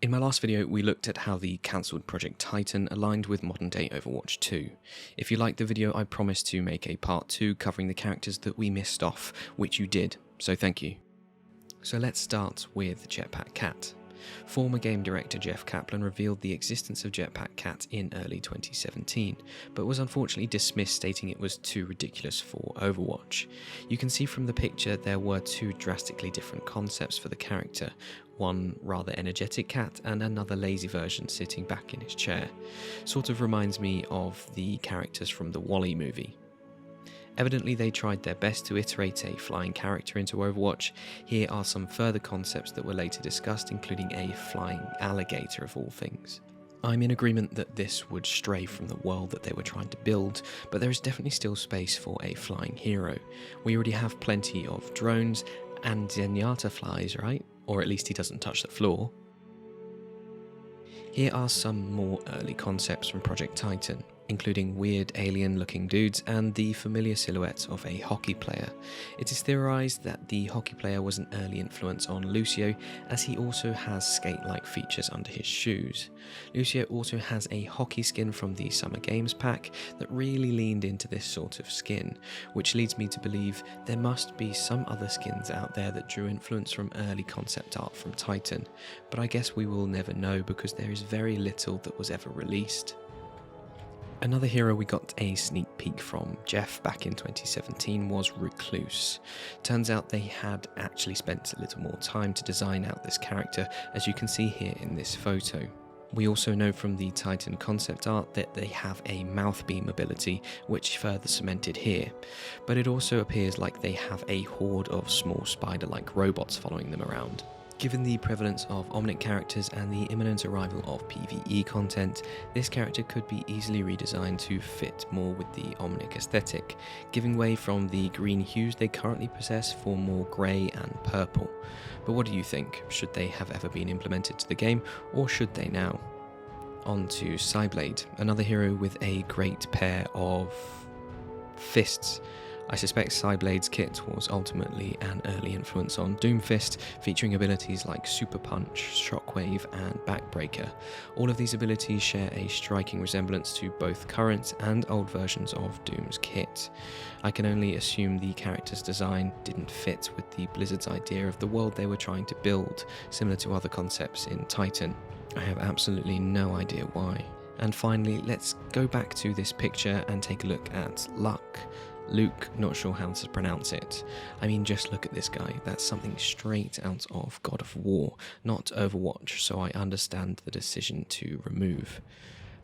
In my last video, we looked at how the cancelled Project Titan aligned with modern day Overwatch 2. If you liked the video, I promised to make a part 2 covering the characters that we missed off, which you did, so thank you. So let's start with Jetpack Cat. Former game director Jeff Kaplan revealed the existence of Jetpack Cat in early 2017, but was unfortunately dismissed, stating it was too ridiculous for Overwatch. You can see from the picture there were two drastically different concepts for the character, one rather energetic cat and another lazy version sitting back in his chair. Sort of reminds me of the characters from the WALL-E movie. Evidently they tried their best to iterate a flying character into Overwatch. Here are some further concepts that were later discussed, including a flying alligator of all things. I'm in agreement that this would stray from the world that they were trying to build, but there is definitely still space for a flying hero. We already have plenty of drones, and Zenyatta flies, right? Or at least he doesn't touch the floor. Here are some more early concepts from Project Titan, including weird alien-looking dudes and the familiar silhouette of a hockey player. It is theorized that the hockey player was an early influence on Lucio, as he also has skate-like features under his shoes. Lucio also has a hockey skin from the Summer Games pack that really leaned into this sort of skin, which leads me to believe there must be some other skins out there that drew influence from early concept art from Titan, but I guess we will never know because there is very little that was ever released. Another hero we got a sneak peek from Jeff back in 2017 was Recluse. Turns out they had actually spent a little more time to design out this character, as you can see here in this photo. We also know from the Titan concept art that they have a mouth beam ability, which further cemented here, but it also appears like they have a horde of small spider-like robots following them around. Given the prevalence of Omnic characters and the imminent arrival of PvE content, this character could be easily redesigned to fit more with the Omnic aesthetic, giving way from the green hues they currently possess for more grey and purple. But what do you think? Should they have ever been implemented to the game, or should they now? On to Sideblade, another hero with a great pair of fists. I suspect Sideblade's kit was ultimately an early influence on Doomfist, featuring abilities like Super Punch, Shockwave and Backbreaker. All of these abilities share a striking resemblance to both current and old versions of Doom's kit. I can only assume the character's design didn't fit with the Blizzard's idea of the world they were trying to build, similar to other concepts in Titan. I have absolutely no idea why. And finally, let's go back to this picture and take a look at Luke, not sure how to pronounce it. I mean, just look at this guy. That's something straight out of God of War, not Overwatch, so I understand the decision to remove.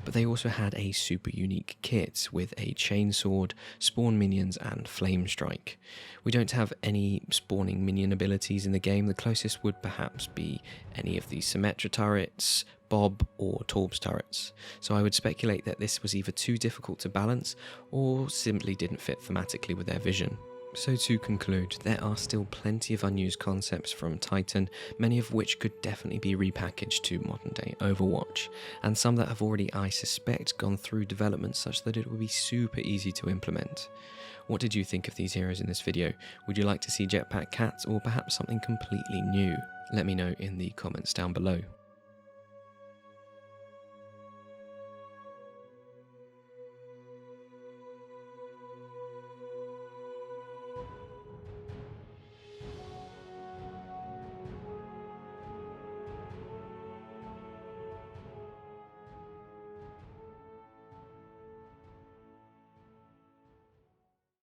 But they also had a super unique kit with a chainsword, spawn minions and flame strike. We don't have any spawning minion abilities in the game. The closest would perhaps be any of the Symmetra turrets, Bob or Torb's turrets, so I would speculate that this was either too difficult to balance or simply didn't fit thematically with their vision. So to conclude, there are still plenty of unused concepts from Titan, many of which could definitely be repackaged to modern day Overwatch, and some that have already, I suspect, gone through development such that it would be super easy to implement. What did you think of these heroes in this video? Would you like to see Jetpack Cat or perhaps something completely new? Let me know in the comments down below.